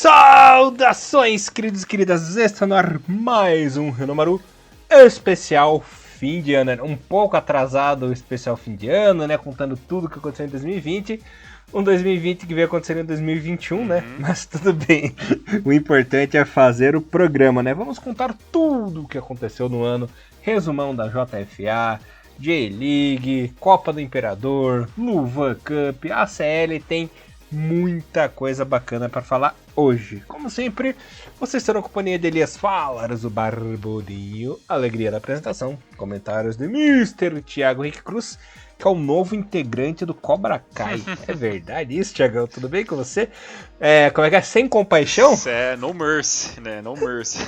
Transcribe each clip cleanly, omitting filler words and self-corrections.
Saudações, queridos e queridas! Está no ar mais um Renomaru especial fim de ano. Um pouco atrasado o especial fim de ano, né? Contando tudo que aconteceu em 2020. Um 2020 que veio acontecer em 2021, né? Mas tudo bem. O importante é fazer o programa, né? Vamos contar tudo o que aconteceu no ano. Resumão da JFA, J-League, Copa do Imperador, Luvan Cup, ACL, tem muita coisa bacana para falar hoje. Como sempre, vocês terão companhia de Elias Falas, o Barbudinho, alegria da apresentação, comentários de Mr. Thiago Henrique Cruz, que é o novo integrante do Cobra Kai. É verdade isso, Thiagão? Tudo bem com você? Como é que é? Sem compaixão? No mercy, né? No mercy.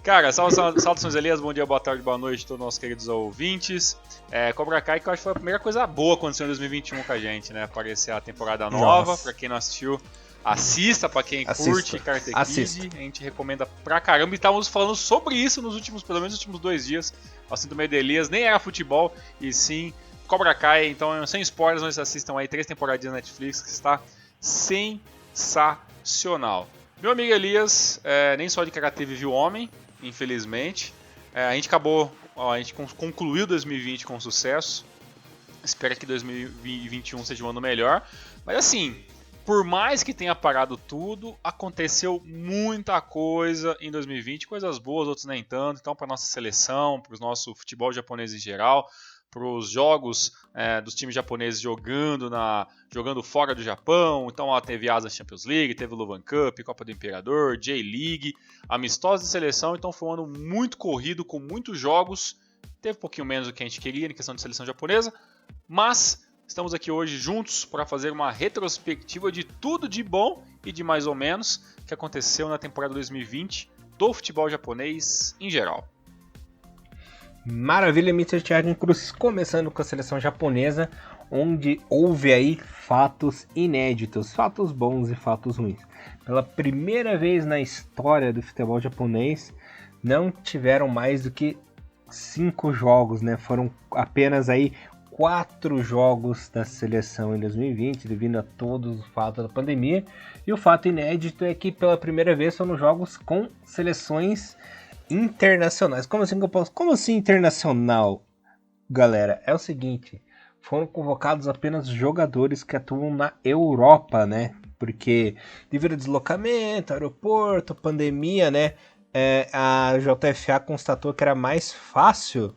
Cara, saudações Elias, bom dia, boa tarde, boa noite a todos os nossos queridos ouvintes. Cobra Kai, que eu acho que foi a primeira coisa boa que aconteceu em 2021 com a gente, né? Aparecer a temporada nova, pra quem não assistiu, assista, pra quem curte Karate Kid, a gente recomenda pra caramba. E estávamos falando sobre isso pelo menos nos últimos 2 dias, assim do meio de Elias, nem era futebol, e sim Cobra Kai, então sem spoilers, vocês assistam aí 3 temporadinhas na Netflix, que está sensacional. Meu amigo Elias, nem só de Karate vive o homem, infelizmente. A gente concluiu 2020 com sucesso. Espero que 2021 seja um ano melhor. Mas assim, por mais que tenha parado tudo, aconteceu muita coisa em 2020. Coisas boas, outras nem tanto. Então, para nossa seleção, para o nosso futebol japonês em geral, para os jogos dos times japoneses jogando fora do Japão. Então teve Asa Champions League, teve o Luvan Cup, Copa do Imperador, J-League, amistosos de seleção. Então foi um ano muito corrido, com muitos jogos. Teve um pouquinho menos do que a gente queria em questão de seleção japonesa, mas estamos aqui hoje juntos para fazer uma retrospectiva de tudo de bom e de mais ou menos que aconteceu na temporada 2020 do futebol japonês em geral. Maravilha, Mr. Thiago Cruz, começando com a seleção japonesa, onde houve aí fatos inéditos, fatos bons e fatos ruins. Pela primeira vez na história do futebol japonês, não tiveram mais do que 5 jogos, né? Foram apenas aí 4 jogos da seleção em 2020, devido a todos os fatos da pandemia. E o fato inédito é que pela primeira vez foram jogos com seleções internacionais. Como assim internacional, galera? É o seguinte, foram convocados apenas jogadores que atuam na Europa, né? Porque devido ao deslocamento, aeroporto, pandemia, né? A JFA constatou que era mais fácil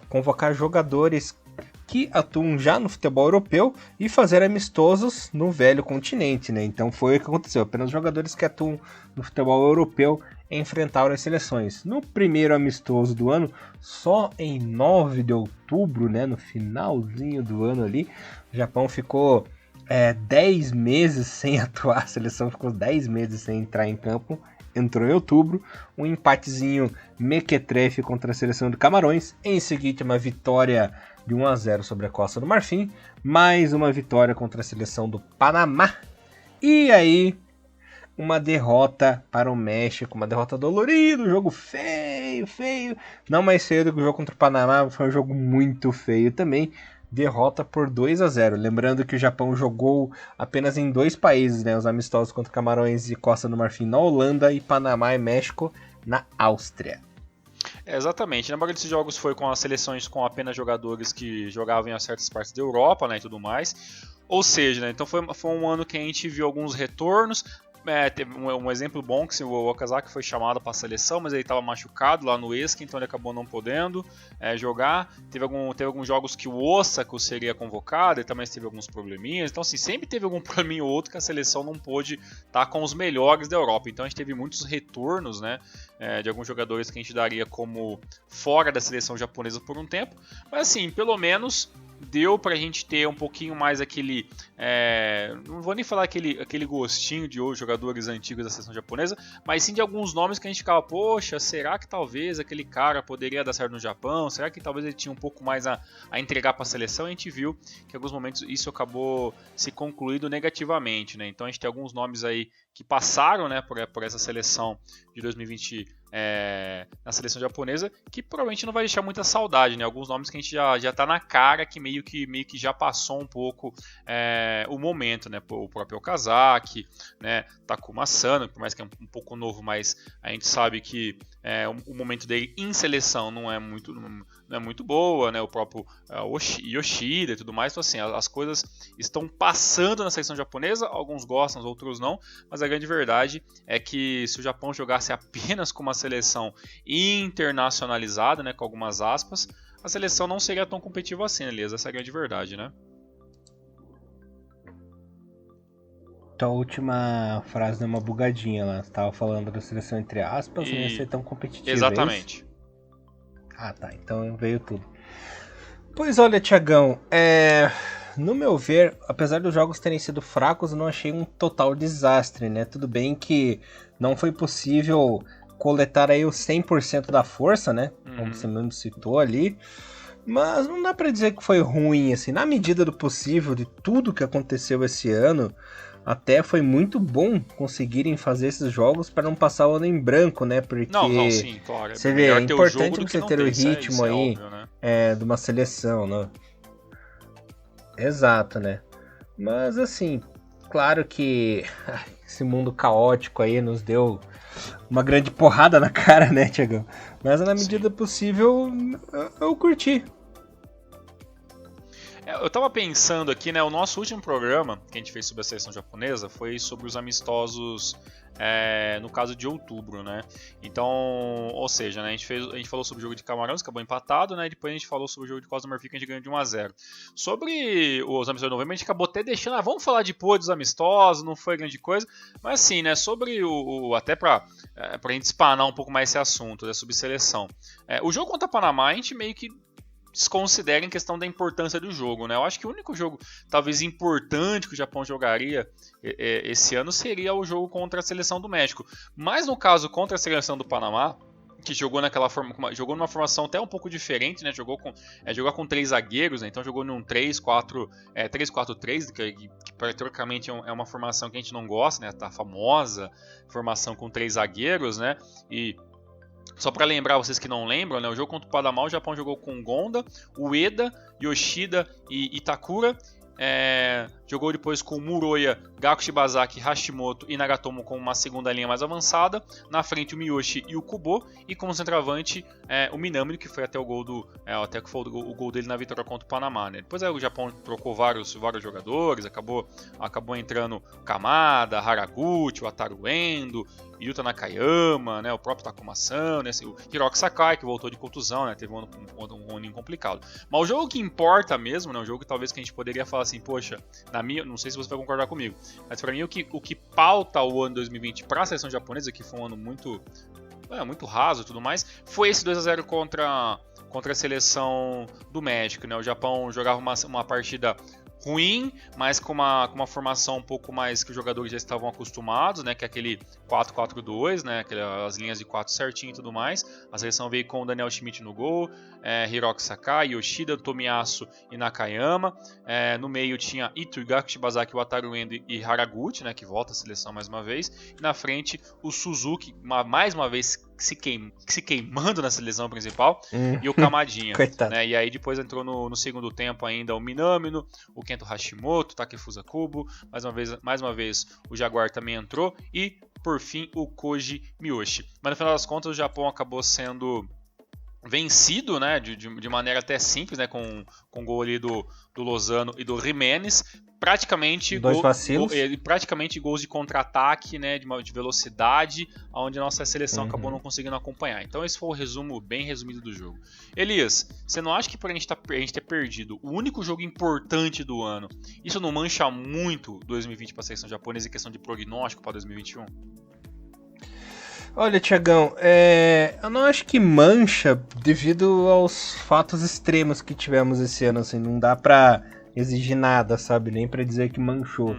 convocar jogadores que atuam já no futebol europeu e fazer amistosos no velho continente, né? Então foi o que aconteceu. Apenas jogadores que atuam no futebol europeu enfrentaram as seleções. No primeiro amistoso do ano, só em 9 de outubro, né, no finalzinho do ano ali, o Japão ficou 10 meses sem atuar, a seleção ficou 10 meses sem entrar em campo, entrou em outubro, um empatezinho mequetrefe contra a seleção de Camarões, em seguida uma vitória de 1-0 sobre a Costa do Marfim, mais uma vitória contra a seleção do Panamá, e aí uma derrota para o México, uma derrota dolorida, um jogo feio, não mais feio do que o jogo contra o Panamá, foi um jogo muito feio também, derrota por 2-0, lembrando que o Japão jogou apenas em 2 países, né, os amistosos contra Camarões e Costa do Marfim na Holanda e Panamá e México na Áustria. Exatamente, na maioria desses jogos foi com as seleções com apenas jogadores que jogavam em certas partes da Europa, né, e tudo mais, ou seja, né, então foi um ano que a gente viu alguns retornos. Teve um exemplo bom que o Okazaki foi chamado para a seleção, mas ele estava machucado lá no Eski, então ele acabou não podendo jogar. Teve alguns jogos que o Osaka seria convocado, ele também teve alguns probleminhas. Então, assim, sempre teve algum probleminha ou outro que a seleção não pôde estar com os melhores da Europa. Então, a gente teve muitos retornos, né, de alguns jogadores que a gente daria como fora da seleção japonesa por um tempo. Mas, assim, pelo menos deu pra gente ter um pouquinho mais aquele, não vou nem falar aquele gostinho de outros jogadores antigos da seleção japonesa, mas sim de alguns nomes que a gente ficava, poxa, será que talvez aquele cara poderia dar certo no Japão? Será que talvez ele tinha um pouco mais a entregar para a seleção? E a gente viu que em alguns momentos isso acabou se concluindo negativamente, né? Então a gente tem alguns nomes aí que passaram, né, por essa seleção de 2020 na seleção japonesa, que provavelmente não vai deixar muita saudade, né? Alguns nomes que a gente já tá na cara, que meio que já passou um pouco o momento, né? O próprio Okazaki, né? Takuma Asano, por mais que é um pouco novo, mas a gente sabe que o momento dele em seleção não é muito boa, né? O próprio Yoshida e tudo mais. Então, assim, as coisas estão passando na seleção japonesa, alguns gostam, outros não, mas a grande verdade é que se o Japão jogasse apenas com uma seleção internacionalizada, né, com algumas aspas, a seleção não seria tão competitiva assim, Elias. Essa é a grande verdade, né? Tua última frase deu uma bugadinha lá. Você tava falando da seleção entre aspas, não ia ser tão competitiva. Exatamente. Ah, tá. Então veio tudo. Pois olha, Thiagão, no meu ver, apesar dos jogos terem sido fracos, eu não achei um total desastre, né? Tudo bem que não foi possível coletar aí o 100% da força, né? Como você mesmo citou ali. Mas não dá pra dizer que foi ruim, assim. Na medida do possível, de tudo que aconteceu esse ano, até foi muito bom conseguirem fazer esses jogos para não passar o ano em branco, né? Porque não, sim, claro. Você vê, é importante você ter o ritmo aí óbvio, né? de uma seleção, né? Exato, né? Mas assim, claro que esse mundo caótico aí nos deu uma grande porrada na cara, né, Thiagão? Mas na medida possível eu curti. Eu tava pensando aqui, né? O nosso último programa que a gente fez sobre a seleção japonesa foi sobre os amistosos no caso de outubro, né? Então, ou seja, né, a gente falou sobre o jogo de Camarões, que acabou empatado, né? E depois a gente falou sobre o jogo de Costa do Marfim, que a gente ganhou de 1-0. Sobre os amistosos de novembro, a gente acabou até deixando, vamos falar depois dos amistosos, não foi grande coisa, mas assim, né? Sobre até pra gente espanar um pouco mais esse assunto, né, sobre seleção. O jogo contra o Panamá, a gente meio que desconsidera em questão da importância do jogo, né? Eu acho que o único jogo talvez importante que o Japão jogaria esse ano seria o jogo contra a seleção do México. Mas no caso contra a seleção do Panamá, que jogou jogou numa formação até um pouco diferente, né? Jogou com 3 zagueiros, né? Então jogou num 3-4-3, que teoricamente é uma formação que a gente não gosta, né? Tá famosa formação com 3 zagueiros, né? E só para lembrar vocês que não lembram, né, o jogo contra o Panamá, o Japão jogou com Gonda, Ueda, Yoshida e Itakura. Jogou depois com Muroya, Gaku Shibazaki, Hashimoto e Nagatomo com uma segunda linha mais avançada. Na frente o Miyoshi e o Kubo. E como centroavante o Minamino, que foi até o gol o gol dele na vitória contra o Panamá, né? Depois o Japão trocou vários jogadores, acabou entrando Kamada, Haraguchi, o Ataru Endo, Yuta Nakayama, né, o próprio Takuma Asano, né, o Hiroki Sakai, que voltou de contusão, né, teve um ano complicado. Mas o jogo que importa mesmo, né, o jogo que talvez que a gente poderia falar assim, poxa, não sei se você vai concordar comigo, mas pra mim o que pauta o ano 2020 para a seleção japonesa, que foi um ano muito raso e tudo mais, foi esse 2-0 contra a seleção do México, né? O Japão jogava uma partida ruim, mas com uma formação um pouco mais que os jogadores já estavam acostumados, né? Que é aquele 4-4-2, né? As linhas de 4 certinho e tudo mais. A seleção veio com o Daniel Schmidt no gol, Hiroki Sakai, Yoshida, Tomiyasu e Nakayama. No meio tinha Ito, Gaku Shibazaki, Wataru Endo e Haraguchi, né? Que volta à seleção mais uma vez. E na frente o Suzuki, mais uma vez se queimando na seleção principal, e o Kamadinha. Né? E aí depois entrou no segundo tempo ainda o Minamino, o Kento Hashimoto, o Takefusa Kubo, mais uma vez o Jaguar também entrou, e por fim o Koji Miyoshi. Mas no final das contas o Japão acabou sendo vencido, né, de maneira até simples, né, com o gol ali do Lozano e do Jimenez, praticamente gols de contra-ataque, né, de velocidade, onde a nossa seleção acabou não conseguindo acompanhar. Então esse foi o resumo bem resumido do jogo. Elias, você não acha que por a gente ter perdido o único jogo importante do ano, isso não mancha muito 2020 para a seleção japonesa em questão de prognóstico para 2021? Olha, Thiagão, eu não acho que mancha devido aos fatos extremos que tivemos esse ano, assim, não dá pra exigir nada, sabe, nem pra dizer que manchou.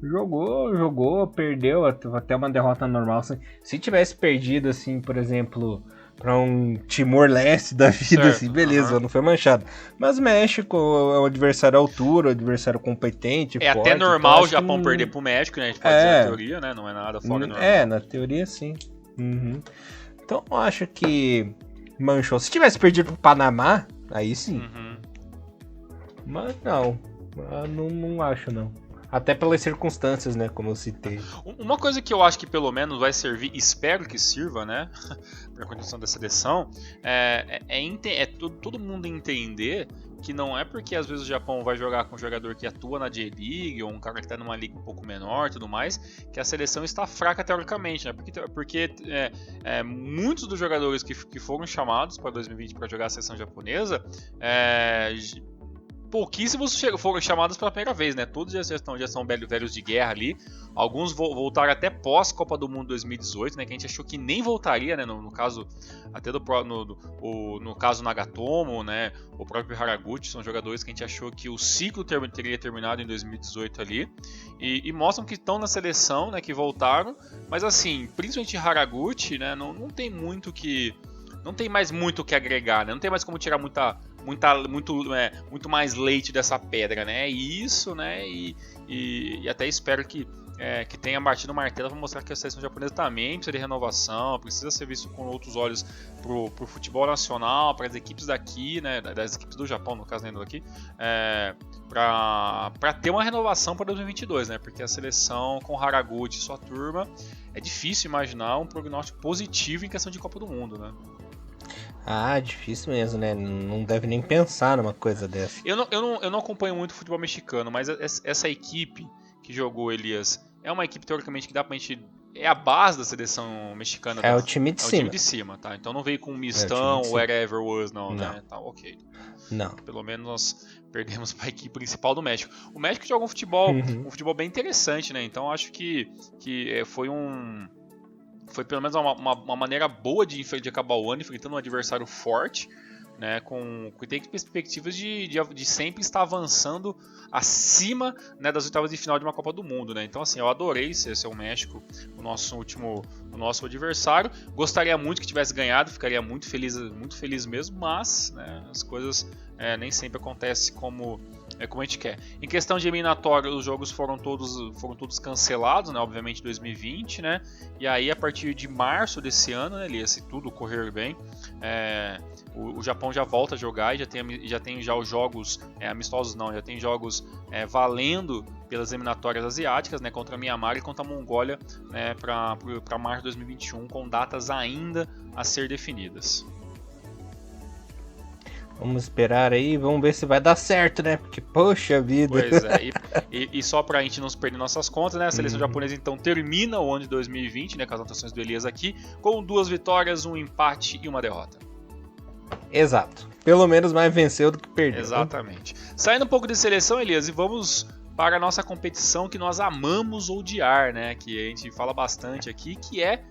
Jogou, perdeu, até uma derrota normal, assim. Se tivesse perdido, assim, por exemplo, pra um Timor-Leste da vida, certo, assim, beleza, não foi manchado. Mas México é um adversário à altura, um adversário competente, É forte. até normal então o Japão perder pro México, né? A gente pode dizer na teoria, né? Não é nada fora do normal. Na teoria sim. Uhum. Então eu acho que manchou. Se tivesse perdido pro Panamá, aí sim. Uhum. Mas não, eu não acho não. Até pelas circunstâncias, né, como eu citei. Uma coisa que eu acho que pelo menos vai servir, espero que sirva, né, para a condição da seleção, todo mundo entender que não é porque às vezes o Japão vai jogar com um jogador que atua na J-League ou um cara que está numa liga um pouco menor e tudo mais, que a seleção está fraca teoricamente, né? Porque muitos dos jogadores que foram chamados para 2020 para jogar a seleção japonesa, pouquíssimos foram chamados pela primeira vez, né? Todos já são velhos de guerra ali. Alguns voltaram até pós Copa do Mundo 2018, né? Que a gente achou que nem voltaria, né? No caso, até no caso Nagatomo, né? O próprio Haraguchi, são jogadores que a gente achou que o ciclo teria terminado em 2018 ali. E mostram que estão na seleção, né? Que voltaram. Mas assim, principalmente Haraguchi, né? Não tem muito que... Não tem mais muito o que agregar, né? Não tem mais como tirar muito mais leite dessa pedra, né? E isso, né? E até espero que tenha batido o martelo para mostrar que a seleção japonesa também precisa de renovação, precisa ser visto com outros olhos pro futebol nacional, para as equipes daqui, né? Das equipes do Japão, no caso, daqui, para ter uma renovação para 2022, né? Porque a seleção com Haraguchi e sua turma é difícil imaginar um prognóstico positivo em questão de Copa do Mundo, né? Ah, difícil mesmo, né? Não deve nem pensar numa coisa dessa. Eu não acompanho muito o futebol mexicano, mas essa equipe que jogou, Elias, é uma equipe teoricamente que dá pra gente... É a base da seleção mexicana. É o time de cima. É o time de cima, tá? Então não veio com um mistão, wherever was, não, né? Tá, ok. Não. Pelo menos nós perdemos para a equipe principal do México. O México joga um futebol bem interessante, né? Então acho que foi pelo menos uma maneira boa de acabar o ano enfrentando um adversário forte, né, que tem perspectivas de sempre estar avançando acima, né, das oitavas de final de uma Copa do Mundo, né? Então assim, eu adorei ser o México o nosso adversário. Gostaria muito que tivesse ganhado, ficaria muito feliz mesmo, mas, né, as coisas nem sempre acontecem como a gente quer. Em questão de eliminatória, os jogos foram todos cancelados, né? Obviamente 2020, né? E aí a partir de março desse ano, né, Elias, se tudo correr bem, o Japão já volta a jogar e já tem os jogos amistosos, não, já tem jogos valendo pelas eliminatórias asiáticas, né? Contra a Myanmar e contra a Mongólia, né? Para março de 2021, com datas ainda a ser definidas. Vamos esperar aí, vamos ver se vai dar certo, né? Porque, poxa vida. Pois é, e só pra gente não se perder nossas contas, né? A seleção japonesa então termina o ano de 2020, né? Com as anotações do Elias aqui, com 2 vitórias, 1 empate e 1 derrota. Exato. Pelo menos mais venceu do que perdeu. Exatamente. Saindo um pouco de seleção, Elias, e vamos para a nossa competição que nós amamos odiar, né? Que a gente fala bastante aqui, que é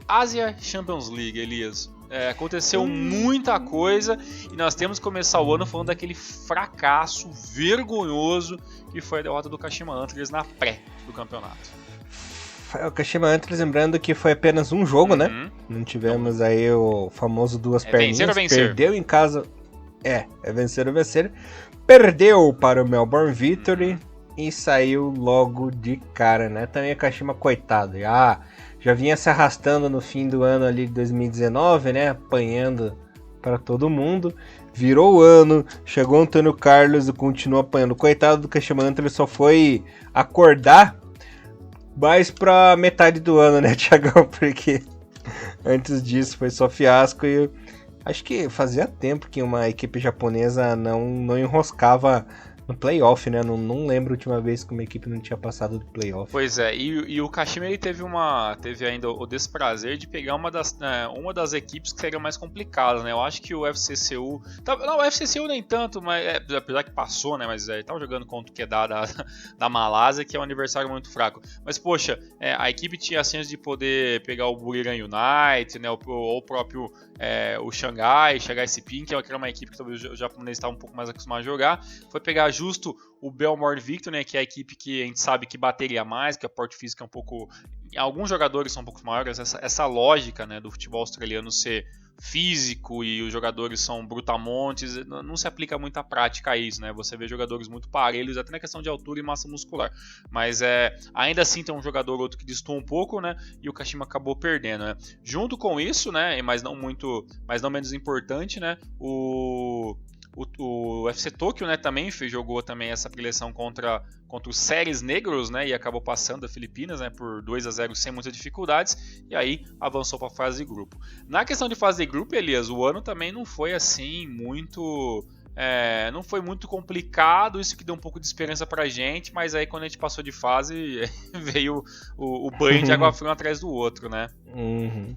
Asia Champions League, Elias. Aconteceu muita coisa e nós temos que começar o ano falando daquele fracasso vergonhoso que foi a derrota do Kashima Antlers na pré do campeonato. O Kashima Antlers, lembrando que foi apenas um jogo, né? Não tivemos aí o famoso duas perninhas. Vencer ou vencer? Perdeu em casa. É vencer ou vencer. Perdeu para o Melbourne Victory e saiu logo de cara, né? Também o Kashima, coitado. Já vinha se arrastando no fim do ano ali de 2019, né? Apanhando para todo mundo. Virou o ano, chegou o Antônio Carlos e continuou apanhando. Coitado do Kashima Antlers, só foi acordar mais pra metade do ano, né, Thiagão? Porque antes disso foi só fiasco e acho que fazia tempo que uma equipe japonesa não enroscava no playoff, né? Não lembro a última vez que uma equipe não tinha passado do playoff. Pois é, e o Kashima ele teve ainda o desprazer de pegar uma das equipes que seriam mais complicadas, né? Eu acho que o FCCU... Não, o FCCU nem tanto, mas apesar que passou, né? Mas ele tava jogando contra o Kedah da Malásia, que é um adversário muito fraco. Mas, poxa, a equipe tinha a chance de poder pegar o Buriram United, né? Ou o próprio o Shanghai Siping, que era uma equipe que talvez o japonês estava um pouco mais acostumado a jogar. Foi pegar justo o Belmore Victor, né, que é a equipe que a gente sabe que bateria mais, que a porte física é um pouco... Alguns jogadores são um pouco maiores, essa lógica, né, do futebol australiano ser físico e os jogadores são brutamontes, não se aplica muita prática a isso, né? Você vê jogadores muito parelhos, até na questão de altura e massa muscular. Mas ainda assim tem um jogador ou outro que destoa um pouco, né? E o Kashima acabou perdendo, né? Junto com isso, né? Mas não menos importante, né? O FC Tokyo, né, também jogou também essa preleção contra os Séries Negros, né, e acabou passando a Filipinas, né, por 2-0 sem muitas dificuldades, e aí avançou para a fase de grupo. Na questão de fase de grupo, Elias, o ano também não foi assim muito... não foi muito complicado, isso que deu um pouco de esperança pra gente, mas aí quando a gente passou de fase, veio o banho de água fria um atrás do outro, né? Uhum.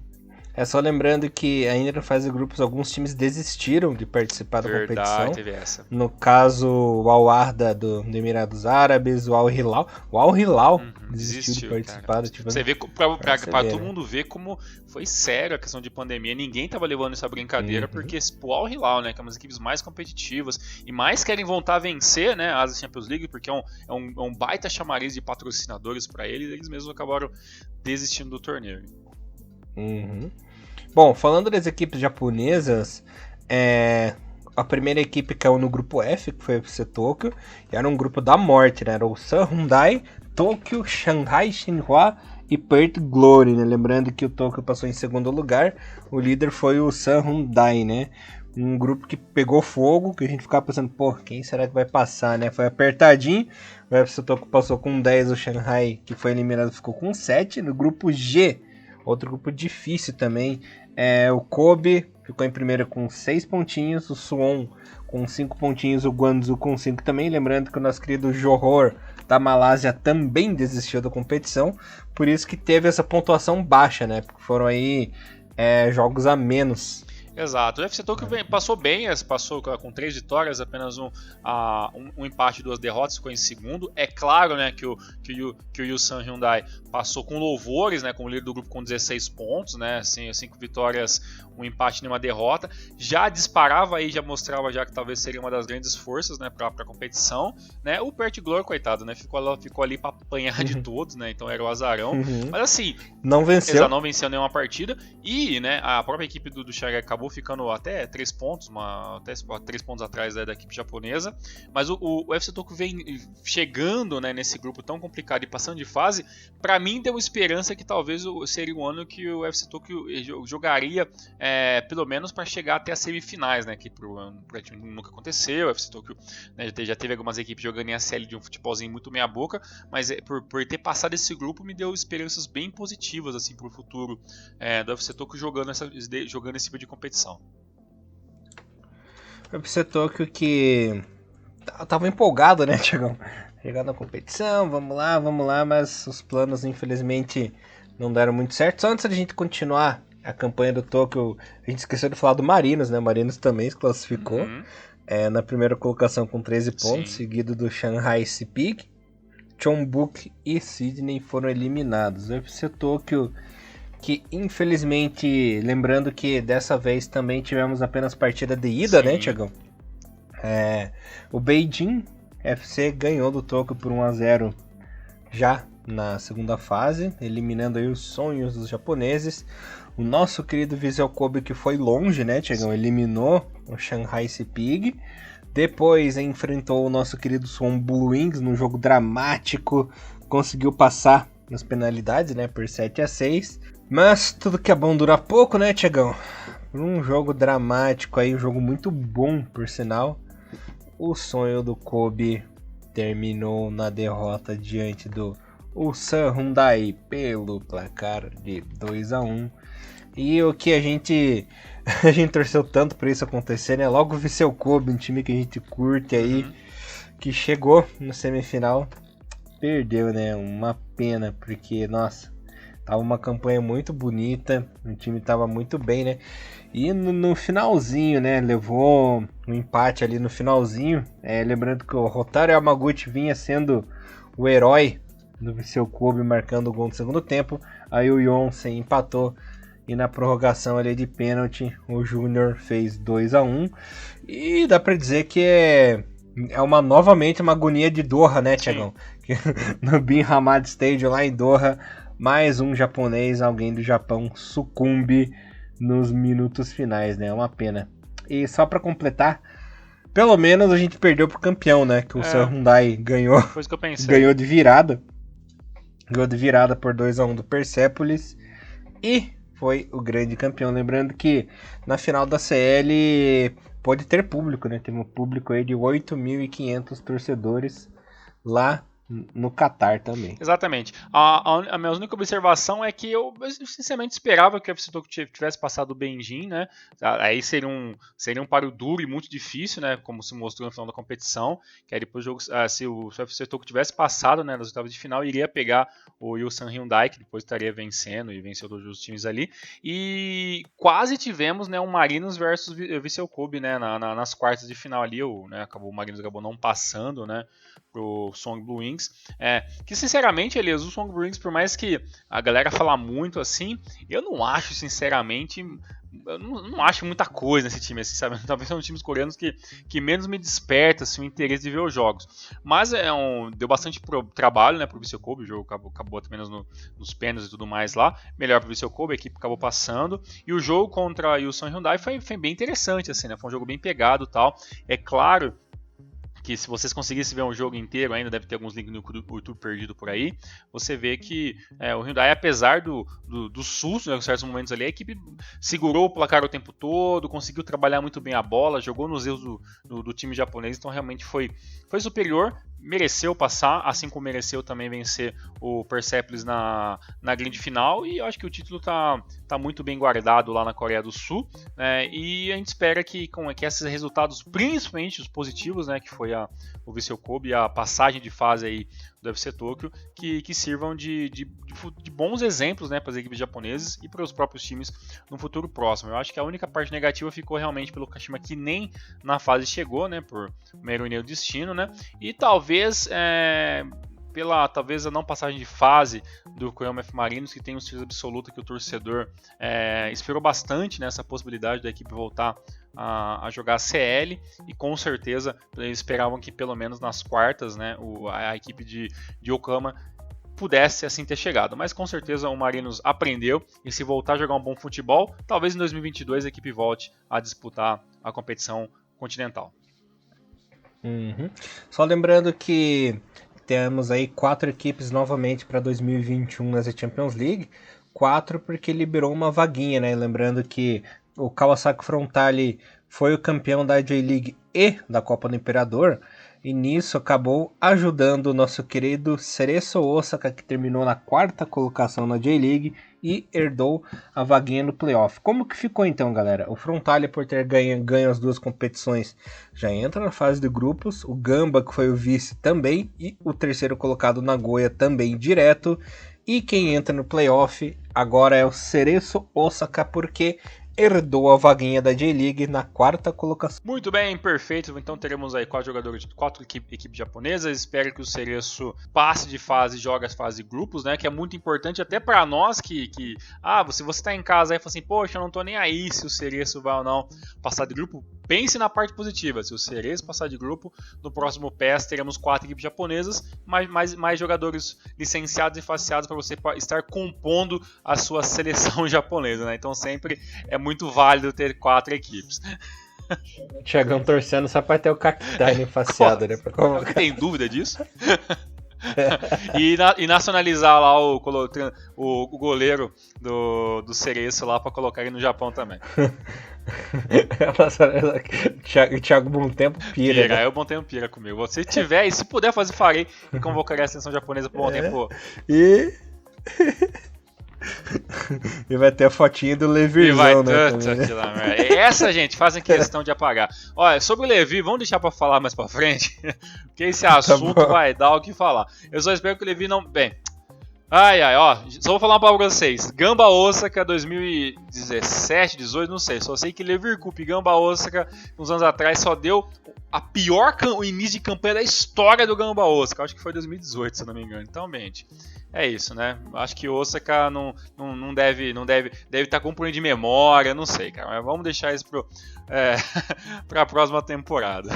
É só lembrando que ainda na fase de grupos alguns times desistiram de participar da competição. Teve essa. No caso, o Al Arda do Emirados Árabes, o Al Hilal. O Al Hilal desistiu de participar. Tipo, você vê, pra todo mundo ver como foi sério a questão de pandemia. Ninguém tava levando essa brincadeira, porque o Al Hilal, né, que é uma das equipes mais competitivas e mais querem voltar a vencer, né, a Asia Champions League, porque é um baita chamariz de patrocinadores para eles mesmos acabaram desistindo do torneio. Bom, falando das equipes japonesas, a primeira equipe caiu no grupo F, que foi o FC Tokyo, e era um grupo da morte, né? Era o Sun Hyundai, Tokyo, Shanghai Shenhua e Perth Glory, né? Lembrando que o Tokyo passou em segundo lugar, o líder foi o Sun Hyundai, né? Um grupo que pegou fogo, que a gente ficava pensando, pô, quem será que vai passar, né? Foi apertadinho, o FC Tokyo passou com 10, o Shanghai, que foi eliminado, ficou com 7. No grupo G, outro grupo difícil também, o Kobe ficou em primeiro com 6 pontinhos, o Suwon com 5 pontinhos, o Guangzhou com 5 também. Lembrando que o nosso querido Johor da Malásia também desistiu da competição, por isso que teve essa pontuação baixa, né? Porque foram aí jogos a menos. Exato, o FC Tokyo passou bem, passou com 3 vitórias, apenas um empate e 2 derrotas, ficou em segundo. É claro, né, que o Yusan Hyundai passou com louvores, né, como líder do grupo com 16 pontos, né, 5 vitórias, um empate e uma derrota. Já disparava aí, já mostrava já que talvez seria uma das grandes forças, né, para a competição, né. O Perth Glory, coitado, né, ficou ali para apanhar de todos, né, então era o azarão. Mas assim, não venceu nenhuma partida e, né, a própria equipe do Shanghai acabou ficando até 3 pontos, até 3 pontos atrás da equipe japonesa, mas o FC Tokyo vem chegando, né, nesse grupo tão complicado e passando de fase. Pra mim deu esperança que talvez seria um ano que o FC Tokyo jogaria pelo menos para chegar até as semifinais, né, que pra time nunca aconteceu. O FC Tokyo, né, já teve algumas equipes jogando em ACL de um futebolzinho muito meia boca, mas por ter passado esse grupo me deu esperanças bem positivas assim pro futuro do FC Tokyo jogando esse tipo de competição. O FC Tokyo que tava empolgado, né, Thiagão? Chegar na competição, vamos lá, mas os planos infelizmente não deram muito certo. Só antes da gente continuar a campanha do Tokyo, a gente esqueceu de falar do Marinos, né? O Marinos também se classificou na primeira colocação com 13 pontos, seguido do Shanghai Sepik. Chonbuk e Sydney foram eliminados. O FC Tokyo, que infelizmente, lembrando que dessa vez também tivemos apenas partida de ida, né, Thiagão? O Beijing FC ganhou do Tokyo por 1-0 já na segunda fase, eliminando aí os sonhos dos japoneses. O nosso querido Vissel Kobe, que foi longe, né, Thiagão? Eliminou o Shanghai Sepik. Depois enfrentou o nosso querido Suwon Blue Wings num jogo dramático, conseguiu passar nas penalidades, né, por 7-6. Mas tudo que é bom dura pouco, né, Thiagão? Um jogo dramático aí, um jogo muito bom, por sinal. O sonho do Kobe terminou na derrota diante do Ulsan Hyundai pelo placar de 2-1. E o que a gente torceu tanto para isso acontecer, né? Logo o Vissel Kobe, um time que a gente curte aí, que chegou no semifinal, perdeu, né? Uma pena, porque, nossa, tava uma campanha muito bonita, o time tava muito bem, né? E no finalzinho, né? Levou um empate ali no finalzinho. Lembrando que o Hotaru Yamaguchi vinha sendo o herói do Vissel Kobe, marcando o gol no segundo tempo. Aí o Yonsei empatou. E na prorrogação ali de pênalti, o Júnior fez 2-1. E dá pra dizer que É novamente uma agonia de Doha, né, Thiagão? No Bin Hamad Stadium lá em Doha, mais um japonês, alguém do Japão, sucumbe nos minutos finais, né? É uma pena. E só pra completar, pelo menos a gente perdeu pro campeão, né? Que o Sam Hyundai ganhou. Foi isso que eu pensei. Ganhou de virada. Ganhou de virada por 2-1 do Persepolis. E foi o grande campeão. Lembrando que na final da CL pode ter público, né? Teve um público aí de 8.500 torcedores lá no Catar também. Exatamente. A minha única observação é que eu sinceramente esperava que o FC Tokyo tivesse passado o Benjin, né? Aí seria um páreo duro e muito difícil, né? Como se mostrou no final da competição. Que aí depois do jogo, se o FC Tokyo tivesse passado, né, nas oitavas de final, iria pegar o Ilsan Hyundai, que depois estaria vencendo e venceu todos os times ali. E quase tivemos, né, um Marinos versus Vissel Kobe, né? Nas quartas de final ali, o Marinos acabou não passando, né? Pro Song Blue Wings, que sinceramente, Elias, o Song Blue Wings, por mais que a galera fala muito assim, eu não acho, sinceramente, eu não acho muita coisa nesse time, assim, sabe? Talvez são os times coreanos que menos me desperta assim, o interesse de ver os jogos. Mas deu bastante trabalho, né, pro Vissel Kobe, o jogo acabou apenas nos pênaltis e tudo mais lá, melhor pro Vissel Kobe, a equipe acabou passando, e o jogo contra o Ilsan Hyundai foi bem interessante, assim, né? Foi um jogo bem pegado e tal. É claro que se vocês conseguissem ver um jogo inteiro, ainda deve ter alguns links no YouTube perdido por aí, você vê que o Hyundai, apesar do susto, né, em certos momentos ali, a equipe segurou o placar o tempo todo, conseguiu trabalhar muito bem a bola, jogou nos erros do time japonês, então realmente foi superior, mereceu passar, assim como mereceu também vencer o Persepolis na grande final, e eu acho que o título tá muito bem guardado lá na Coreia do Sul, né, e a gente espera que esses resultados, principalmente os positivos, né, que foi o Vissel Kobe e a passagem de fase aí do FC Tokyo, que sirvam de bons exemplos, né, para as equipes japonesas e para os próprios times no futuro próximo. Eu acho que a única parte negativa ficou realmente pelo Kashima, que nem na fase chegou, né, por uma ironia do destino, né, e talvez talvez a não passagem de fase do Koyama F Marinos, que tem um certeza absoluta que o torcedor esperou bastante nessa possibilidade da equipe voltar a jogar a CL, e com certeza eles esperavam que pelo menos nas quartas, né, a equipe de Yokohama pudesse assim ter chegado, mas com certeza o Marinos aprendeu, e se voltar a jogar um bom futebol, talvez em 2022 a equipe volte a disputar a competição continental. Só lembrando que temos aí 4 equipes novamente para 2021 nessa Champions League, 4 porque liberou uma vaguinha, né? Lembrando que o Kawasaki Frontale foi o campeão da J-League e da Copa do Imperador, e nisso acabou ajudando o nosso querido Cerezo Osaka, que terminou na 4ª colocação na J-League e herdou a vaguinha no playoff. Como que ficou então, galera? O Frontale, por ter ganho as 2 competições, já entra na fase de grupos, o Gamba, que foi o vice, também, e o 3º colocado, Nagoya, também direto, e quem entra no playoff agora é o Cerezo Osaka, porque herdou a vaguinha da J-League na 4ª colocação. Muito bem, perfeito. Então teremos aí 4 jogadores de 4 equipes japonesas. Espero que o Cerezo passe de fase e jogue as fases de grupos, né? Que é muito importante até para nós se você tá em casa aí e fala assim, poxa, eu não tô nem aí se o Cerezo vai ou não passar de grupo. Pense na parte positiva. Se o Cerezo passar de grupo, no próximo PES teremos 4 equipes japonesas, mais jogadores licenciados e faceados para você estar compondo a sua seleção japonesa, né? Então sempre é muito válido ter 4 equipes. Thiagão torcendo só para ter o Kakitani faceado, né? Tem dúvida disso? E nacionalizar lá o goleiro do Cerezo lá para colocar ele no Japão também. O Thiago Bom Tempo pira. Né? Eu Bom Tempo pira comigo. Se tiver, e se puder fazer, farei e convocarei a seleção japonesa pro Bom Tempo. E vai ter a fotinha do Levirzão, né? Essa, gente, fazem questão de apagar. Olha, sobre o Levi, vamos deixar pra falar mais pra frente, porque esse assunto vai dar o que falar. Eu só espero que o Levi não... Bem... Só vou falar uma palavra pra vocês. Gamba Osaka 2017, 18, não sei. Só sei que Levir Cup e Gamba Osaka, uns anos atrás, só deu o início de campanha da história do Gamba Osaka. Acho que foi 2018, se eu não me engano. Então, gente, é isso, né? Acho que Osaka não deve estar com um problema de memória, não sei, cara. Mas vamos deixar isso pra próxima temporada.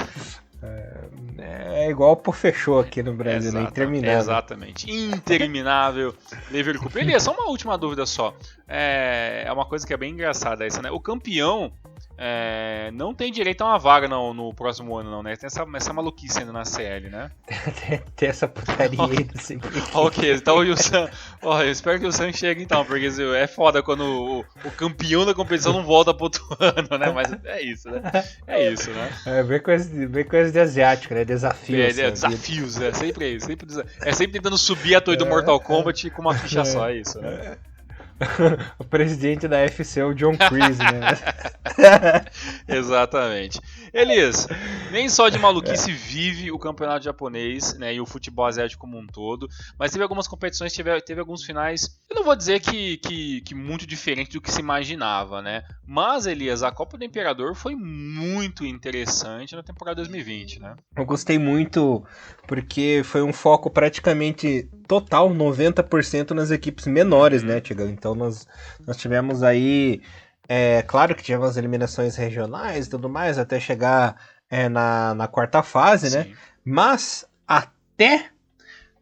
É igual pro fechou aqui no Brasil, né? Interminável. Exatamente. Interminável. Leverkusen. Elias, só uma última dúvida só. É uma coisa que é bem engraçada essa, né? O campeão não tem direito a uma vaga no próximo ano, não, né? Tem essa maluquice ainda na CL, né? Tem essa putaria aí desse Ok, então o Sam. Eu espero que o Sam chegue então, porque é foda quando o campeão da competição não volta pro outro ano, né? Mas é isso, né? É isso, né? Bem coisa de asiático, né? Desafios. Desafios, é sempre isso. Sempre tentando subir a torre do Mortal Kombat com uma ficha só, é isso, né? O presidente da FC é o John Kreese, né? Exatamente. Elias, nem só de maluquice vive o campeonato japonês, né, e o futebol asiático como um todo, mas teve algumas competições, teve alguns finais, eu não vou dizer que muito diferente do que se imaginava, né? Mas, Elias, a Copa do Imperador foi muito interessante na temporada 2020, né? Eu gostei muito porque foi um foco praticamente total, 90% nas equipes menores, né, Tiagão? Então nós tivemos aí, claro que tivemos eliminações regionais e tudo mais, até chegar na quarta fase, Sim. né? Mas até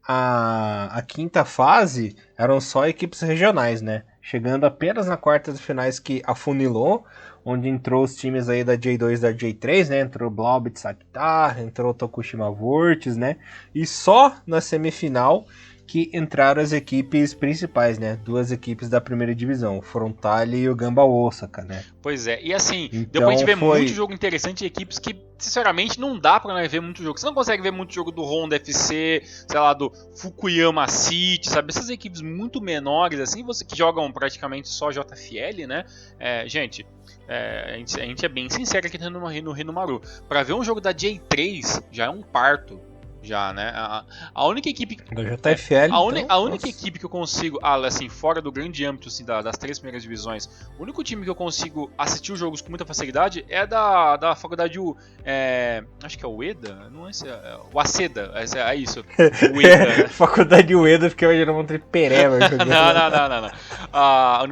a quinta fase eram só equipes regionais, né? Chegando apenas na quarta de finais que afunilou, onde entrou os times aí da J2 e da J3, né? Entrou o Blaubitz Shakhtar, entrou o Tokushima Vortis, né? E só na semifinal que entraram as equipes principais, né? Duas equipes da primeira divisão, o Frontale e o Gamba Osaka, né? Pois é, e assim, Então, deu pra gente ver muito jogo interessante de equipes que, sinceramente, não dá pra ver muito jogo. Você não consegue ver muito jogo do Honda FC, sei lá, do Fukuyama City, sabe? Essas equipes muito menores, assim, que jogam praticamente só JFL, né? Gente, a gente é bem sincero aqui no Renomaru. Pra ver um jogo da J3 já é um parto. Já, né? A única equipe. Do JFL. A única equipe que eu consigo, assim, fora do grande âmbito assim, das três primeiras divisões, o único time que eu consigo assistir os jogos com muita facilidade é da faculdade. Acho que é o Ueda? Não é o Aceda. É isso. O Ueda, né? Faculdade Ueda, porque eu já não ter pereba. Não. A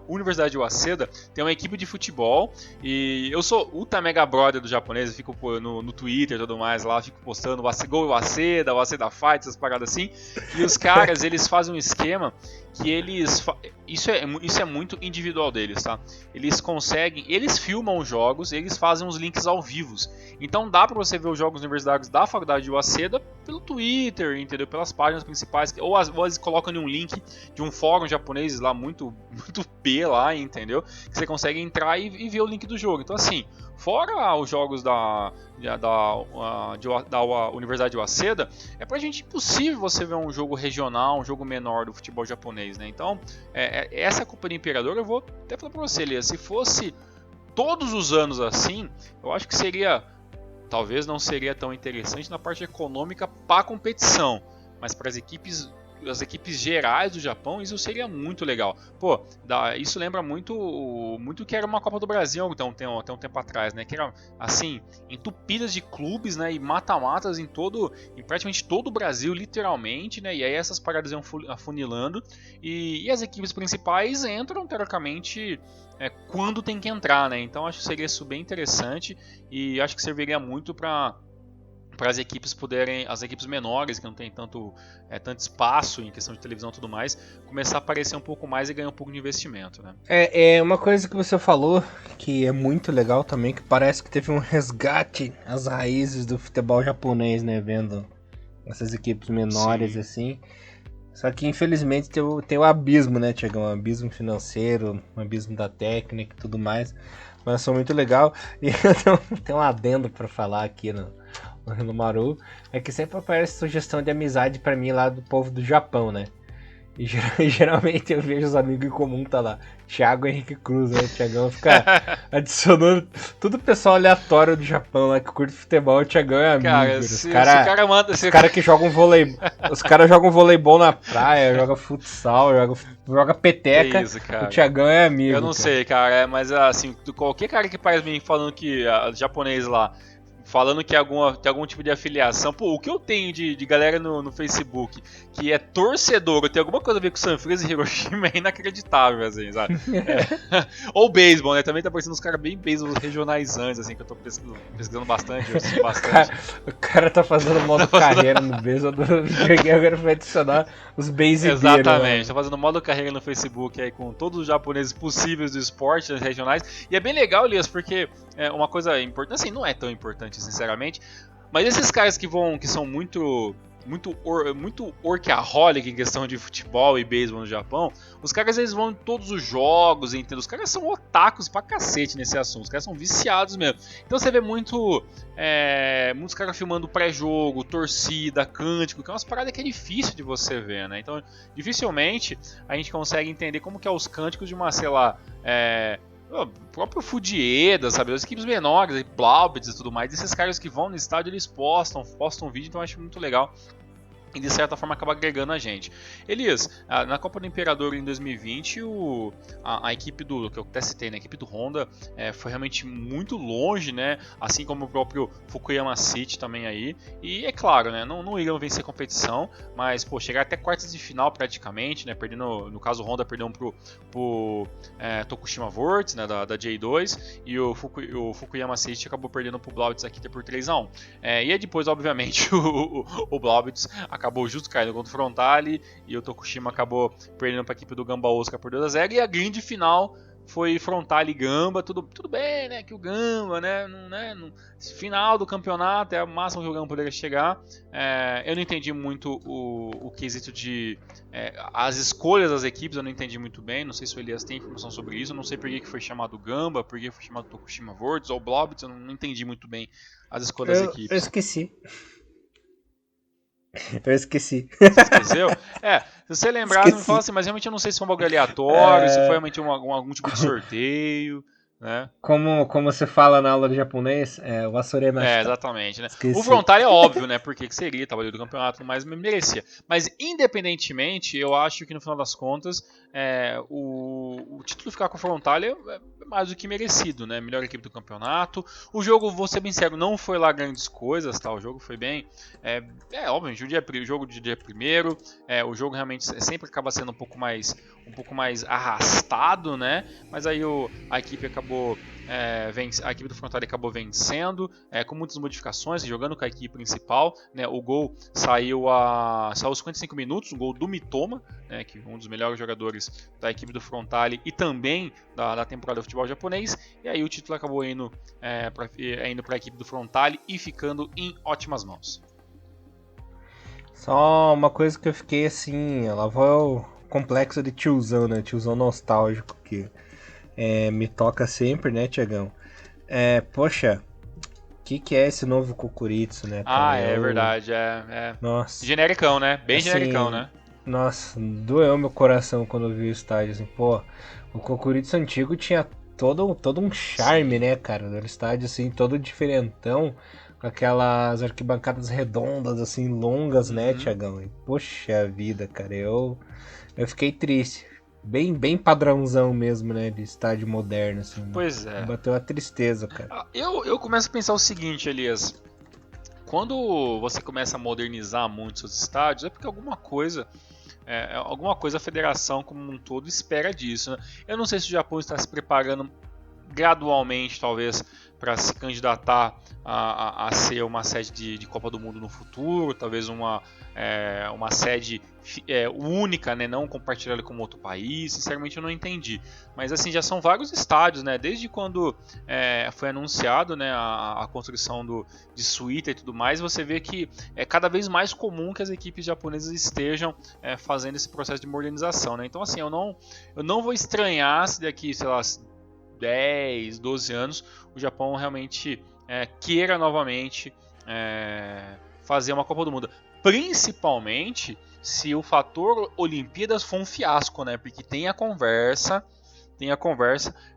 Universidade de Waseda tem uma equipe de futebol e eu sou ultra mega brother do japonês, eu fico no Twitter e tudo mais lá, fico postando o Waseda Fight, essas paradas assim, e os caras, eles fazem um esquema que eles... Isso é muito individual deles, tá? Eles filmam os jogos, eles fazem uns links ao vivo. Então dá pra você ver os jogos universitários da faculdade de Waseda pelo Twitter, entendeu? Pelas páginas principais, ou às vezes colocam um link de um fórum japonês lá muito B lá, entendeu? Que você consegue entrar e ver o link do jogo. Então assim, fora os jogos da Universidade de Waseda, é pra gente impossível você ver um jogo regional, um jogo menor do futebol japonês, né? Então, essa Copa do Imperador, eu vou até falar pra você, Lia, se fosse todos os anos assim, eu acho que talvez não seria tão interessante na parte econômica para a competição, mas para as equipes gerais do Japão, isso seria muito legal. Pô, isso lembra muito que era uma Copa do Brasil até um tempo atrás, né? Que era, assim, entupidas de clubes, né? E mata-matas em praticamente todo o Brasil, literalmente, né? E aí essas paradas iam afunilando e as equipes principais entram, teoricamente, quando tem que entrar, né? Então acho que seria isso bem interessante e acho que serviria muito para as equipes as equipes menores, que não tem tanto espaço em questão de televisão e tudo mais, começar a aparecer um pouco mais e ganhar um pouco de investimento, né? Uma coisa que você falou, que é muito legal também, que parece que teve um resgate às raízes do futebol japonês, né, vendo essas equipes menores. Sim. Assim. Só que infelizmente tem o abismo, né, Tiagão? Um abismo financeiro, um abismo da técnica e tudo mais, mas foi muito legal. E eu tenho um adendo pra falar aqui no Renomaru, é que sempre aparece sugestão de amizade pra mim lá do povo do Japão, né? E geralmente eu vejo os amigos em comum, tá lá, Thiago Henrique Cruz, né? O Thiagão fica adicionando tudo o pessoal aleatório do Japão lá que curte futebol, o Thiagão é amigo. Cara, os caras que jogam voleibol, os caras jogam voleibol na praia, jogam futsal, joga peteca, isso, o Thiagão é amigo. Eu não sei, cara, mas assim, qualquer cara que faz mim falando que japonês lá falando que tem algum tipo de afiliação. Pô, o que eu tenho de galera no Facebook que é torcedor, tem alguma coisa a ver com Sanfrecce e Hiroshima, é inacreditável, assim, sabe? Ou beisebol, né? Também tá parecendo uns caras bem beisebol regionalizantes, assim, que eu tô pesquisando bastante, eu assisto bastante. O cara tá fazendo modo carreira no beisebol, peguei agora vai adicionar os beisebeiros. Exatamente, tá fazendo modo carreira no Facebook aí com todos os japoneses possíveis do esporte, regionais. E é bem legal, Elias, porque é uma coisa importante, assim, não é tão importante, sinceramente, mas esses caras que são muito workaholic em questão de futebol e beisebol no Japão, os caras eles vão em todos os jogos, entendeu? Os caras são otakus pra cacete nesse assunto, os caras são viciados mesmo. Então você vê muitos caras filmando pré-jogo, torcida, cântico, que é umas paradas que é difícil de você ver, né? Então dificilmente a gente consegue entender como que é os cânticos de uma, sei lá, o próprio Fujieda, sabe? As equipes menores, Blaubitz e tudo mais, esses caras que vão no estádio, eles postam vídeo, então eu acho muito legal. E de certa forma acaba agregando a gente. Elias, na Copa do Imperador em 2020, a equipe que eu até citei, né, a equipe do Honda foi realmente muito longe, né? Assim como o próprio Fukuyama City também aí. E é claro, né, não iriam vencer a competição, mas pô, chegar até quartas de final praticamente, né? Perdendo, no caso o Honda perdeu pro Tokushima Vortex, né, da J2, e o Fukuyama City acabou perdendo pro Blaubitz aqui por 3-1. E aí depois, obviamente, o Blaubitz acabou justo caindo contra o Frontale e o Tokushima acabou perdendo para a equipe do Gamba Osaka por 2-0. E a grande final foi Frontale e Gamba, tudo bem, né? Que o Gamba, né? No final do campeonato é o máximo que o Gamba poderia chegar. Eu não entendi muito o quesito de as escolhas das equipes, eu não entendi muito bem. Não sei se o Elias tem informação sobre isso. Eu não sei por que foi chamado Gamba, por que foi chamado Tokushima Vortex ou Blaubitz. Eu não entendi muito bem as escolhas das equipes. Eu esqueci. Eu esqueci. Você esqueceu? Se você lembrar, me fala assim, mas realmente eu não sei se foi um bagulho aleatório, se foi realmente algum tipo de sorteio, né? Como você fala na aula de japonês, o Asuremashita. Exatamente, né? Esqueci. O Frontale é óbvio, né? Porque que seria, tava ali do campeonato, mas merecia. Mas independentemente, eu acho que no final das contas, o título ficar com o Frontale é mais do que merecido, né? Melhor equipe do campeonato. O jogo, vou ser bem sério, não foi lá grandes coisas, tá? O jogo foi bem. Óbvio, o jogo de dia primeiro, o jogo realmente sempre acaba sendo um pouco mais arrastado, né? Mas aí a equipe acabou a equipe do Frontale acabou vencendo com muitas modificações, jogando com a equipe principal, né? O gol saiu aos 55 minutos, um gol do Mitoma, né? Que é um dos melhores jogadores da equipe do Frontale e também da temporada do futebol japonês. E aí o título acabou indo para a equipe do Frontale e ficando em ótimas mãos. Só uma coisa que eu fiquei assim, ela vai o complexo de tiozão, né? Tiozão nostálgico que me toca sempre, né, Tiagão? Poxa, o que é esse novo Kukuritsu, né, cara? É verdade, Nossa. Genericão, né? Bem assim, genericão, né? Nossa, doeu meu coração quando eu vi o estádio, assim, pô. O Kukuritsu antigo tinha todo um charme, né, cara? O estádio, assim, todo diferentão, com aquelas arquibancadas redondas, assim, longas, né, Tiagão? Poxa vida, cara, eu fiquei triste. Bem padrãozão mesmo, né? De estádio moderno, assim. Pois é. Bateu a tristeza, cara. Eu começo a pensar o seguinte, Elias. Quando você começa a modernizar muito seus estádios, é porque alguma coisa a federação como um todo espera disso, né? Eu não sei se o Japão está se preparando gradualmente, talvez, para se candidatar a ser uma sede de Copa do Mundo no futuro, talvez uma sede única, né, não compartilhada com outro país. Sinceramente eu não entendi, mas assim, já são vários estádios, né, desde quando foi anunciado, né, a construção de Suíta e tudo mais. Você vê que é cada vez mais comum que as equipes japonesas estejam fazendo esse processo de modernização, né? Então assim, eu não vou estranhar se daqui, sei lá, 10, 12 anos o Japão realmente queira novamente fazer uma Copa do Mundo, principalmente se o fator Olimpíadas for um fiasco, né? Porque tem a conversa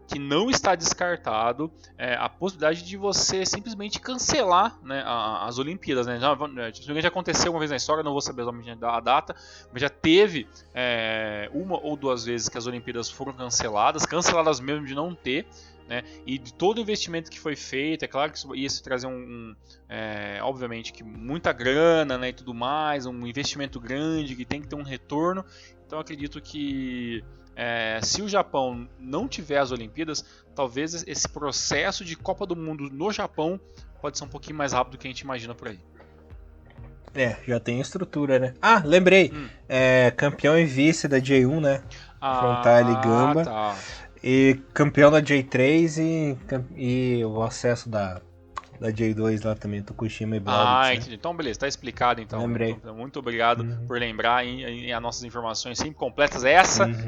que não está descartado a possibilidade de você simplesmente cancelar, né, as Olimpíadas. Né? Já aconteceu uma vez na história, não vou saber exatamente a data, mas já teve uma ou duas vezes que as Olimpíadas foram canceladas mesmo de não ter. Né? E de todo o investimento que foi feito, é claro que isso ia se trazer obviamente que muita grana, né, e tudo mais, um investimento grande que tem que ter um retorno. Então acredito que se o Japão não tiver as Olimpíadas, talvez esse processo de Copa do Mundo no Japão pode ser um pouquinho mais rápido do que a gente imagina por aí. Já tem estrutura, né? Ah, lembrei. Campeão e vice da J1, né? Frontale e Gamba. Tá. E campeão da J3 e o acesso da J2 lá também, Tokushima e Blauwitz. Entendi. Então, beleza, tá explicado então. Lembrei. Então, muito obrigado por lembrar e as nossas informações sempre completas.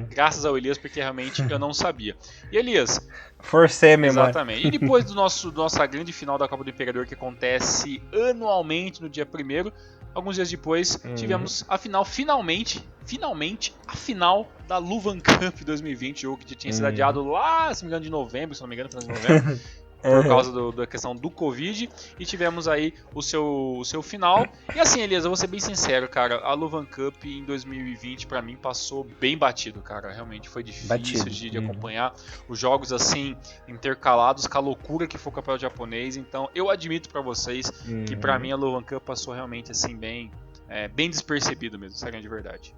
Graças ao Elias, porque realmente eu não sabia. E Elias. Forcei a memória. Exatamente. E depois do nossa grande final da Copa do Imperador, que acontece anualmente no dia 1º, alguns dias depois, tivemos a final, finalmente, a final da Luvan Cup 2020, jogo que já tinha sido adiado lá, se não me engano, de novembro, final de novembro, por causa da questão do Covid, e tivemos aí o seu final. E assim, Elias, eu vou ser bem sincero, cara, a Luvan Cup em 2020 pra mim passou bem batido, cara, realmente foi difícil de acompanhar os jogos assim, intercalados com a loucura que foi o campeonato japonês. Então eu admito pra vocês que pra mim a Luvan Cup passou realmente assim bem despercebido mesmo, sério, de verdade.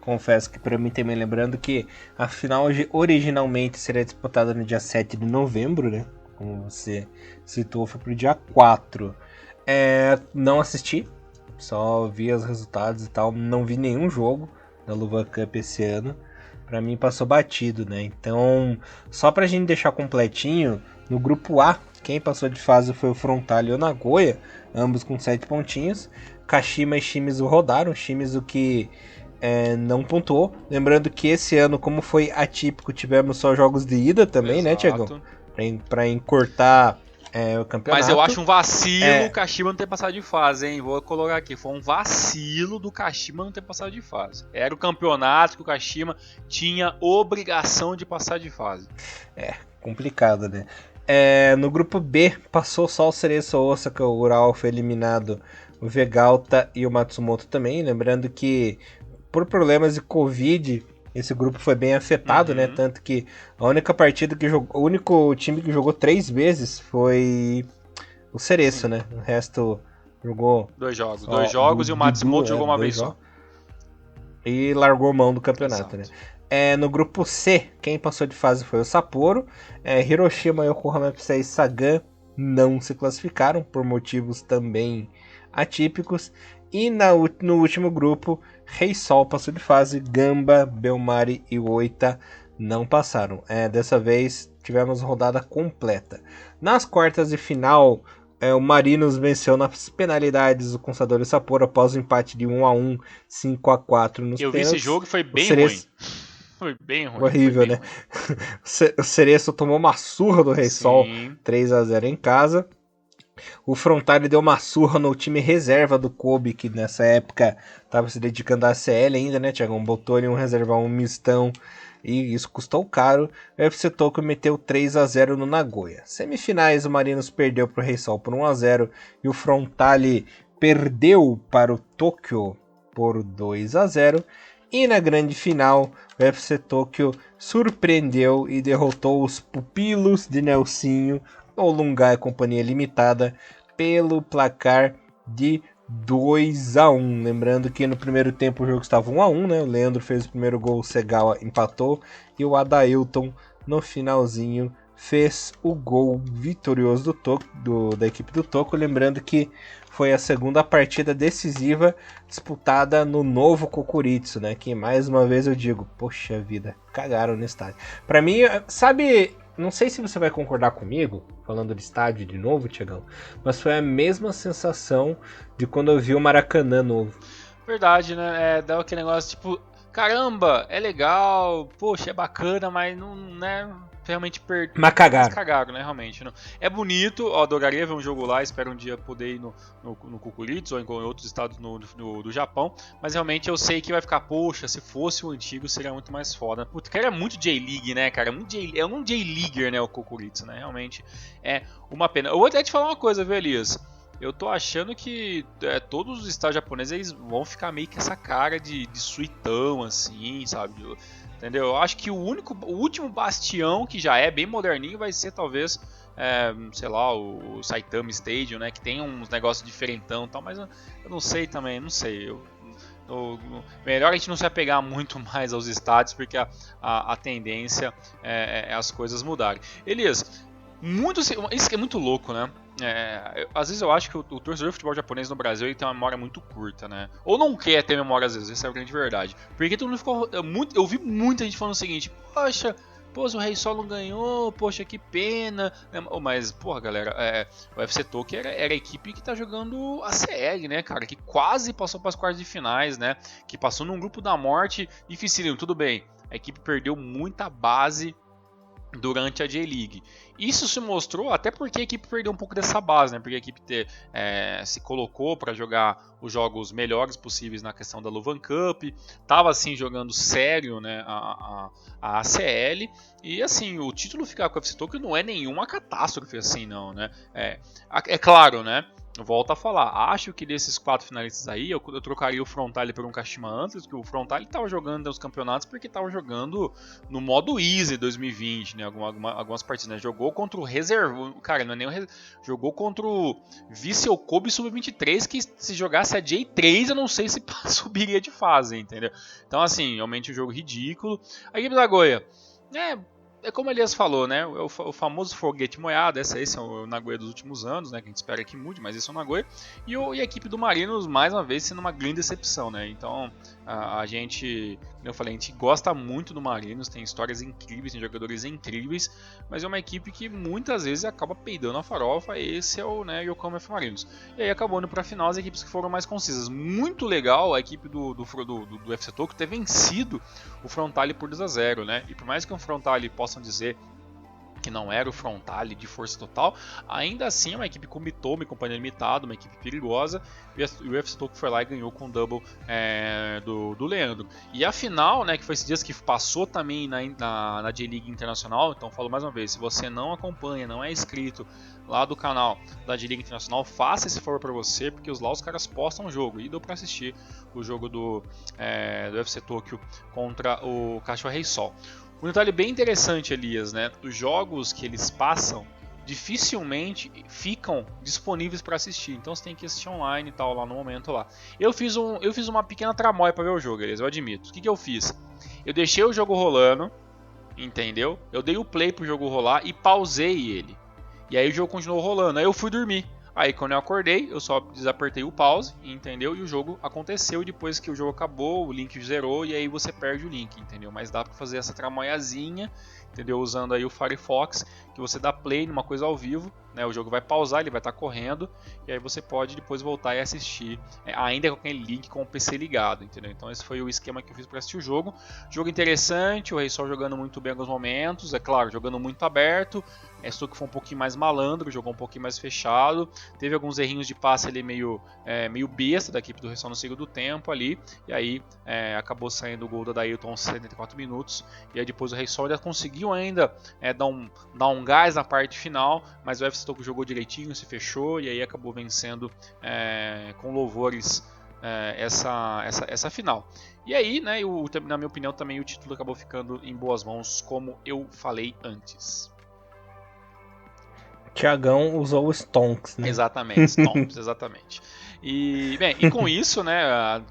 Confesso que pra mim também, lembrando que a final originalmente seria disputada no dia 7 de novembro, né? Como você citou, foi pro dia 4. Não assisti, só vi os resultados e tal, não vi nenhum jogo da Luvan Cup esse ano. Pra mim passou batido, né? Então, só pra gente deixar completinho, no grupo A, quem passou de fase foi o Frontale e o Nagoya, ambos com 7 pontinhos. Kashima e Shimizu rodaram, Shimizu que não pontuou. Lembrando que esse ano, como foi atípico, tivemos só jogos de ida também, né, Thiagão? Pra encurtar o campeonato. Mas eu acho um vacilo o Kashima não ter passado de fase, hein? Vou colocar aqui. Foi um vacilo do Kashima não ter passado de fase. Era o campeonato que o Kashima tinha obrigação de passar de fase. Complicado, né? No grupo B, passou só o Cereço Osaka, o Ural foi eliminado, o Vegalta e o Matsumoto também. Lembrando que por problemas de Covid, esse grupo foi bem afetado, né? Tanto que a única partida que jogou, o único time que jogou 3 vezes foi o Cereço, né? O resto jogou 2 jogos. 2 jogos e o Matsumoto jogou uma vez só. E largou mão do campeonato, né? No grupo C, quem passou de fase foi o Sapporo. Hiroshima, Yokohama F6 e Sagan não se classificaram por motivos também atípicos. E no último grupo, Reysol passou de fase, Gamba, Belmari e Oita não passaram. Dessa vez tivemos rodada completa. Nas quartas de final, o Marinos venceu nas penalidades o Consadole Sapporo após o empate de 1-1, 5-4 nos pênaltis. Eu vi esse jogo e foi bem ruim. Foi bem ruim. Horrível, né? O Cereço tomou uma surra do Reysol, 3-0 em casa. O Frontale deu uma surra no time reserva do Kobe, que nessa época estava se dedicando à CL ainda, né, Thiagão? Botou ali um reservão, um mistão, e isso custou caro. O FC Tokyo meteu 3-0 no Nagoya. Semifinais, o Marinos perdeu para o Reysol por 1-0 e o Frontale perdeu para o Tokyo por 2-0. E na grande final, o FC Tokyo surpreendeu e derrotou os pupilos de Nelsinho, ou Lungai Companhia Limitada, pelo placar de 2-1. Lembrando que no primeiro tempo o jogo estava 1-1, né? O Leandro fez o primeiro gol, o Segawa empatou e o Adailton no finalzinho fez o gol vitorioso da equipe do Tokyo. Lembrando que foi a segunda partida decisiva disputada no novo Kokuritsu, né? Que mais uma vez eu digo, poxa vida, cagaram no estádio. Pra mim, sabe, não sei se você vai concordar comigo, falando de estádio de novo, Thiagão, mas foi a mesma sensação de quando eu vi o Maracanã novo. Verdade, né? Dá aquele negócio tipo, caramba, é legal, poxa, é bacana, mas não, né? realmente Mas cagaram. Mas cagaram, né, realmente. Não. É bonito, eu adoraria ver um jogo lá, espero um dia poder ir no Kukuritsu ou em outros estados do Japão, mas realmente eu sei que vai ficar, poxa, se fosse o antigo seria muito mais foda. Puta, cara, é muito J-League, né, cara? É um J-Leaguer, né, o Kukuritsu, né? Realmente é uma pena. Eu vou até te falar uma coisa, viu, Elias? Eu tô achando que todos os estados japoneses eles vão ficar meio que essa cara de suitão, assim, sabe? Entendeu? Eu acho que o último bastião que já é bem moderninho vai ser talvez, sei lá, o Saitama Stadium, né? Que tem uns negócios diferentão e tal, mas eu não sei também, não sei. Melhor a gente não se apegar muito mais aos estádios, porque a tendência é as coisas mudarem. Elias, isso que é muito louco, né? Às vezes eu acho que o torcedor de futebol japonês no Brasil ele tem uma memória muito curta, né? Ou não quer ter memória às vezes, essa é a grande verdade. Porque todo mundo ficou. Eu vi muita gente falando o seguinte: poxa, o Rei Sol não ganhou, poxa, que pena. Mas, porra, galera, o FC Tokyo era a equipe que tá jogando a CL, né, cara? Que quase passou para as quartas de finais, né? Que passou num grupo da morte dificílimo, tudo bem. A equipe perdeu muita base durante a J-League. Isso se mostrou até porque a equipe perdeu um pouco dessa base, né? Porque a equipe se colocou para jogar os jogos melhores possíveis na questão da Luvan Cup, estava assim jogando sério, né? A ACL, e assim, o título ficar com o FC Tokyo não é nenhuma catástrofe assim, não, né? É claro, né? Volto a falar, acho que desses 4 finalistas aí, eu trocaria o Frontale por um Kashima Antlers, porque o Frontale estava jogando os campeonatos porque estava jogando no modo Easy 2020, né? Algumas partidas, né? Jogou contra o reserva, cara, não é nem o jogou contra o Vissel Kobe Sub-23, que se jogasse a J3, eu não sei se subiria de fase, entendeu? Então, assim, realmente um jogo ridículo. A equipe da Nagoya, é como o Elias falou, né? O famoso foguete molhado, esse é o Nagoya dos últimos anos, né? Que a gente espera que mude, mas esse é o Nagoya. E a equipe do Marinos, mais uma vez, sendo uma grande decepção, né? Então, a gente, como eu falei, a gente gosta muito do Marinos, tem histórias incríveis, tem jogadores incríveis, mas é uma equipe que muitas vezes acaba peidando a farofa. Esse é o Yokohama F Marinos. E aí acabou indo pra final as equipes que foram mais concisas. Muito legal a equipe do FC Tokyo ter vencido o Frontale por 2-0, né? E por mais que o Frontale possam dizer que não era o Frontale de força total, ainda assim é uma equipe com Mitome, companhia limitada, uma equipe perigosa, e o UFC Tokyo foi lá e ganhou com o double do Leandro. E a final, né, que foi esse dia que passou também na J-League Internacional, então falo mais uma vez, se você não acompanha, não é inscrito lá do canal da J-League Internacional, faça esse favor para você, porque os caras postam o jogo, e deu para assistir o jogo do UFC Tokyo contra o Kashiwa Reysol. Um detalhe bem interessante, Elias, né? Os jogos que eles passam dificilmente ficam disponíveis para assistir. Então você tem que assistir online e tal lá no momento lá. Eu fiz uma pequena tramóia para ver o jogo, Elias, eu admito. O que eu fiz? Eu deixei o jogo rolando, entendeu? Eu dei o play pro jogo rolar e pausei ele. E aí o jogo continuou rolando. Aí eu fui dormir. Aí quando eu acordei, eu só desapertei o pause, entendeu? E o jogo aconteceu. Depois que o jogo acabou, o link zerou e aí você perde o link, entendeu? Mas dá pra fazer essa tramoiazinha, entendeu? Usando aí o Firefox, que você dá play numa coisa ao vivo, né? O jogo vai pausar, ele vai estar correndo, e aí você pode depois voltar e assistir, ainda com aquele link com o PC ligado, entendeu? Então esse foi o esquema que eu fiz para assistir o jogo. Jogo interessante, o Reysol jogando muito bem em alguns momentos, é claro, jogando muito aberto. Esse que foi um pouquinho mais malandro, jogou um pouquinho mais fechado. Teve alguns errinhos de passe ali meio besta da equipe do Reysol no segundo tempo ali. E aí acabou saindo o gol da Dailton aos 74 minutos. E aí depois o Reysol ainda conseguiu dar um gás na parte final. Mas o FC Tokyo jogou direitinho, se fechou. E aí acabou vencendo com louvores essa final. E aí, né, na minha opinião, também o título acabou ficando em boas mãos, como eu falei antes. Thiagão usou os Stonks, né? Exatamente, Stomps, exatamente. E com isso, né,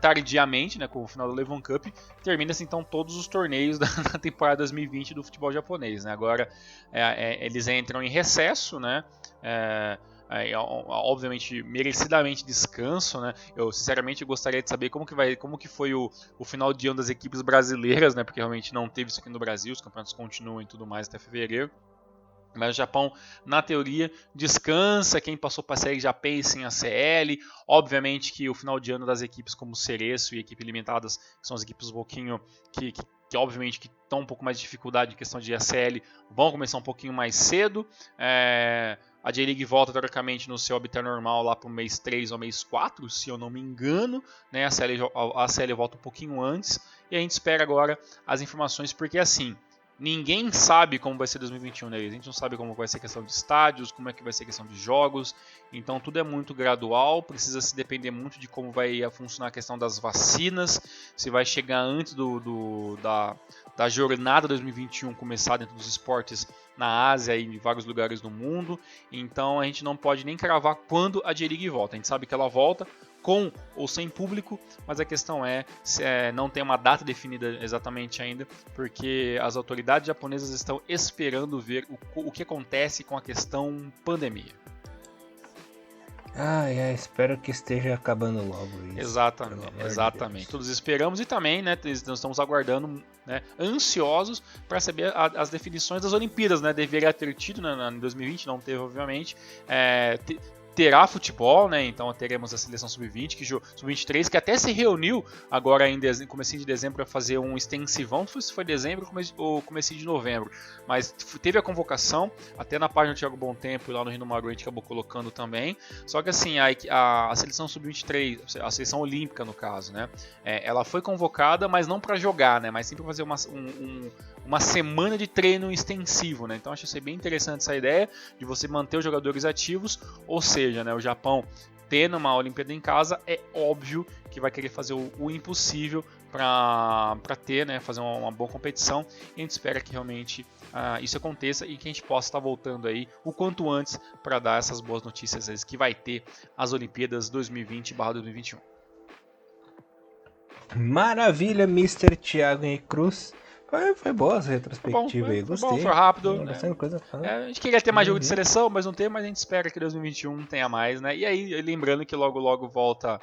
tardiamente, né, com o final do Levon Cup, termina-se então todos os torneios da temporada 2020 do futebol japonês, né? Agora eles entram em recesso, né? Obviamente, merecidamente descanso, né? Eu sinceramente gostaria de saber como que foi o final de ano das equipes brasileiras, né? Porque realmente não teve isso aqui no Brasil, os campeonatos continuam e tudo mais até fevereiro. Mas o Japão, na teoria, descansa. Quem passou para a série já pensa em ACL. Obviamente que o final de ano das equipes como Cereço e equipe limitadas, que são as equipes um pouquinho que que obviamente que estão um pouco mais de dificuldade em questão de ACL, vão começar um pouquinho mais cedo. A J-League volta, teoricamente, no seu habitat normal lá para o mês 3 ou mês 4, se eu não me engano. Né? A ACL volta um pouquinho antes. E a gente espera agora as informações, porque assim, ninguém sabe como vai ser 2021, né? A gente não sabe como vai ser a questão de estádios, como é que vai ser a questão de jogos. Então tudo é muito gradual, precisa se depender muito de como vai funcionar a questão das vacinas, se vai chegar antes da jornada 2021 começar dentro dos esportes na Ásia e em vários lugares do mundo. Então a gente não pode nem cravar quando a J-League volta. A gente sabe que ela volta com ou sem público, mas a questão não tem uma data definida exatamente ainda, porque as autoridades japonesas estão esperando ver o que acontece com a questão pandemia. Espero que esteja acabando logo isso. Exatamente. Todos esperamos e também, né, nós estamos aguardando, né, ansiosos para saber as definições das Olimpíadas, né? Deveria ter tido, né, em 2020, não teve, obviamente. Terá futebol, né? Então teremos a seleção sub-20, sub-23, que até se reuniu agora em comecinho de dezembro para fazer um extensivão, não sei se foi dezembro ou comecinho de novembro, mas teve a convocação, até na página do Thiago Bom Tempo e lá no Rino Maru a gente acabou colocando também. Só que assim, a seleção sub-23, a seleção olímpica no caso, né? Ela foi convocada, mas não para jogar, né? Mas sim para fazer uma semana de treino extensivo, né? Então acho isso bem interessante essa ideia de você manter os jogadores ativos, ou seja, né, o Japão tendo uma Olimpíada em casa, é óbvio que vai querer fazer o impossível para ter, né, fazer uma boa competição. E a gente espera que realmente isso aconteça e que a gente possa estar voltando aí o quanto antes para dar essas boas notícias que vai ter as Olimpíadas 2020/2021. Maravilha, Mr. Thiago Henrique Cruz. Foi boa essa retrospectiva aí, gostei. Foi rápido. Coisa a gente queria ter mais jogo de seleção, mas não tem, mas a gente espera que 2021 tenha mais, né? E aí, lembrando que logo volta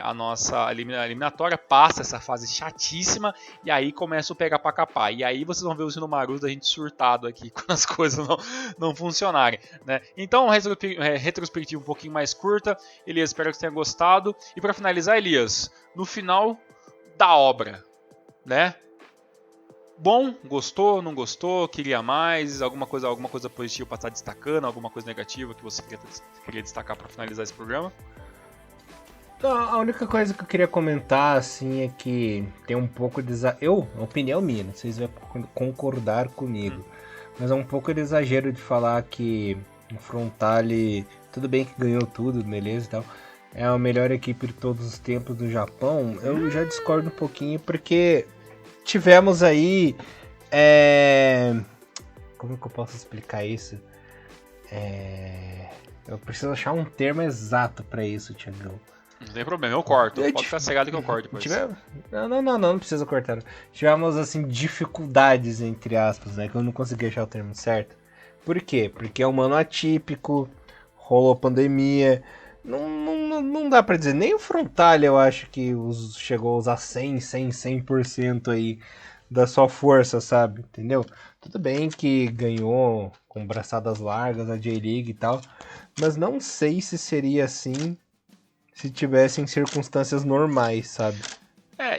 a nossa eliminatória, passa essa fase chatíssima, e aí começa o pegar pra capar. E aí vocês vão ver o Sino Maru da gente surtado aqui quando as coisas não funcionarem, né? Então, retrospectiva um pouquinho mais curta. Elias, espero que você tenha gostado. E para finalizar, Elias, no final da obra, né? Bom, gostou, não gostou, queria mais, alguma coisa positiva para estar destacando, alguma coisa negativa que você queria destacar para finalizar esse programa? A única coisa que eu queria comentar, assim, é que tem um pouco de opinião minha, não sei se vai concordar comigo, mas é um pouco de exagero de falar que o Frontale, tudo bem que ganhou tudo, beleza e tal, é a melhor equipe de todos os tempos do Japão. Eu já discordo um pouquinho, porque tivemos aí, como que eu posso explicar isso? Eu preciso achar um termo exato pra isso, Thiagão. Não tem problema, eu corto. Pode ficar cegado que eu corto depois. Não precisa cortar. Tivemos, assim, dificuldades, entre aspas, né? Que eu não consegui achar o termo certo. Por quê? Porque é um ano atípico, rolou pandemia. Não dá pra dizer. Nem o Frontale, eu acho que chegou a usar 100% aí da sua força, sabe? Entendeu? Tudo bem que ganhou com braçadas largas a J-League e tal, mas não sei se seria assim se tivesse em circunstâncias normais, sabe?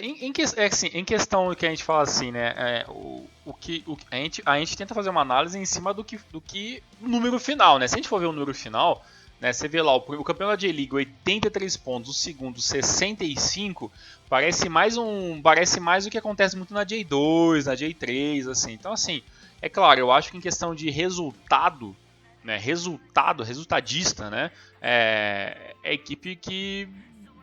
Em questão que a gente fala assim, né? A gente tenta fazer uma análise em cima do que número final, né? Se a gente for ver o número final, né, você vê lá o campeão da J-League 83 pontos, o segundo 65, parece mais do que acontece muito na J2, na J3, assim. Então, assim, é claro, eu acho que em questão de resultado, né, resultadista, né, é a equipe que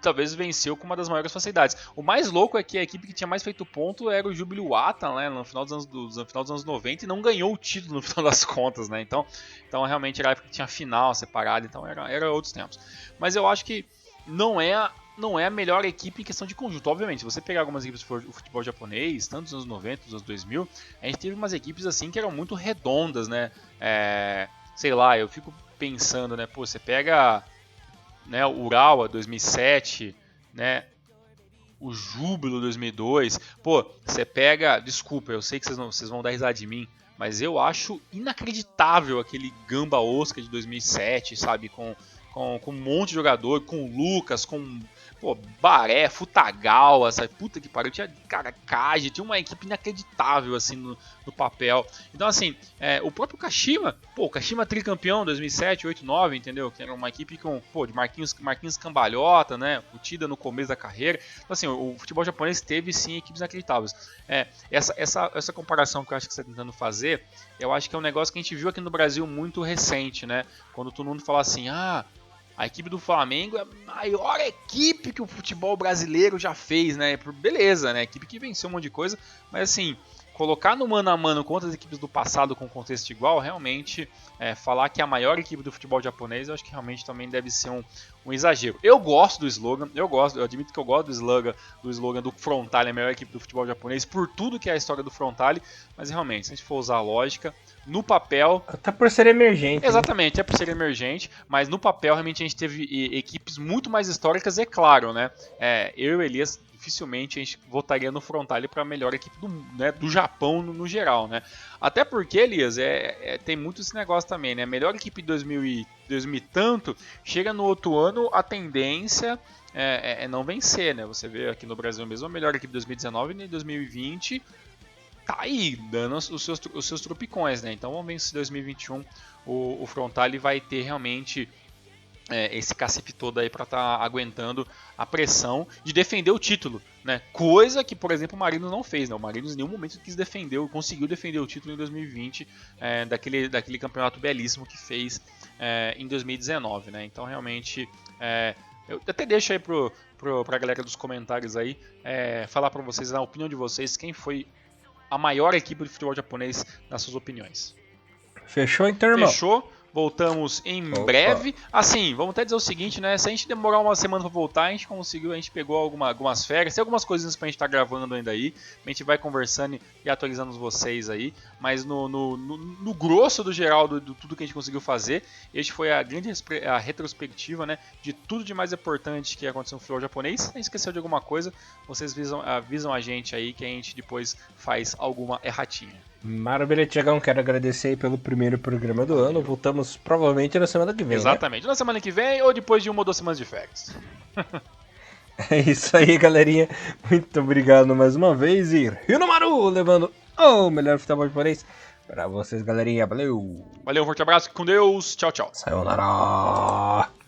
talvez venceu com uma das maiores facilidades. O mais louco é que a equipe que tinha mais feito ponto era o Júbilo Wata, né, no final dos anos 90, e não ganhou o título no final das contas, né? Então realmente era a época que tinha final separada, então era outros tempos. Mas eu acho que não é a melhor equipe em questão de conjunto. Obviamente, se você pegar algumas equipes do futebol japonês, tanto dos anos 90, dos anos 2000, a gente teve umas equipes assim que eram muito redondas, né? Sei lá, eu fico pensando, né? Pô, você pega, né, o Urawa 2007, né? O Júbilo 2002. Pô, você pega... Desculpa, eu sei que vocês vão dar risada de mim, mas eu acho inacreditável aquele Gamba Osaka de 2007, sabe? Com com um monte de jogador, com o Lucas, com Baré, Futagawa, essa puta que pariu, tinha, cara, Kaji, tinha uma equipe inacreditável, assim, no papel. Então, assim, o próprio Kashima, o Kashima tricampeão 2007, 8, 9, entendeu? Que era uma equipe com, de Marquinhos Cambalhota, né, o Tida no começo da carreira. Então, assim, o futebol japonês teve, sim, equipes inacreditáveis. Essa comparação que eu acho que você está tentando fazer, eu acho que é um negócio que a gente viu aqui no Brasil muito recente, né? Quando todo mundo fala assim, a equipe do Flamengo é a maior equipe que o futebol brasileiro já fez, né? Beleza, né? Equipe que venceu um monte de coisa, mas assim, colocar no mano a mano contra as equipes do passado com contexto igual, realmente, falar que é a maior equipe do futebol japonês, eu acho que realmente também deve ser um exagero. Eu gosto do slogan, eu admito que eu gosto do slogan do Frontale, a maior equipe do futebol japonês, por tudo que é a história do Frontale, mas realmente, se a gente for usar a lógica, no papel... Até por ser emergente. Exatamente, é por ser emergente, mas no papel realmente a gente teve equipes muito mais históricas, é claro, né? Eu e o Elias, dificilmente a gente votaria no Frontale para a melhor equipe do Japão no geral, né? Até porque, Elias, tem muito esse negócio também, né? A melhor equipe de 2000 e tanto, chega no outro ano, a tendência é não vencer, né? Você vê aqui no Brasil mesmo, a melhor equipe de 2019 e 2020... tá aí, dando os seus tropicões, né? Então vamos ver se em 2021 o Frontale vai ter realmente esse cacife todo aí para estar aguentando a pressão de defender o título, né? Coisa que, por exemplo, o Marinos não fez, né? O Marinos em nenhum momento conseguiu defender o título em 2020 daquele campeonato belíssimo que fez em 2019, né? Então realmente eu até deixo aí pra galera dos comentários aí falar para vocês a opinião de vocês, quem foi a maior equipe de futebol japonês nas suas opiniões. Fechou então, irmão? Fechou. Voltamos em breve. Assim, vamos até dizer o seguinte, né? Se a gente demorar uma semana pra voltar, a gente pegou algumas férias. Tem algumas coisinhas pra gente estar gravando ainda aí. A gente vai conversando e atualizando vocês aí. Mas no grosso do geral do tudo que a gente conseguiu fazer, este foi a grande retrospectiva, né? De tudo de mais importante que aconteceu no futebol japonês. Se a gente esqueceu de alguma coisa, vocês avisam a gente aí que a gente depois faz alguma erratinha. Maravilha, Tiagão, quero agradecer aí pelo primeiro programa do ano. Voltamos provavelmente na semana que vem. Exatamente, né? Na semana que vem ou depois de 1 ou 2 semanas de férias. É isso aí, galerinha. Muito obrigado mais uma vez. E Hinomaru levando o melhor futebol japonês pra vocês, galerinha. Valeu! Valeu, um forte abraço, com Deus. Tchau, tchau. Sayonara!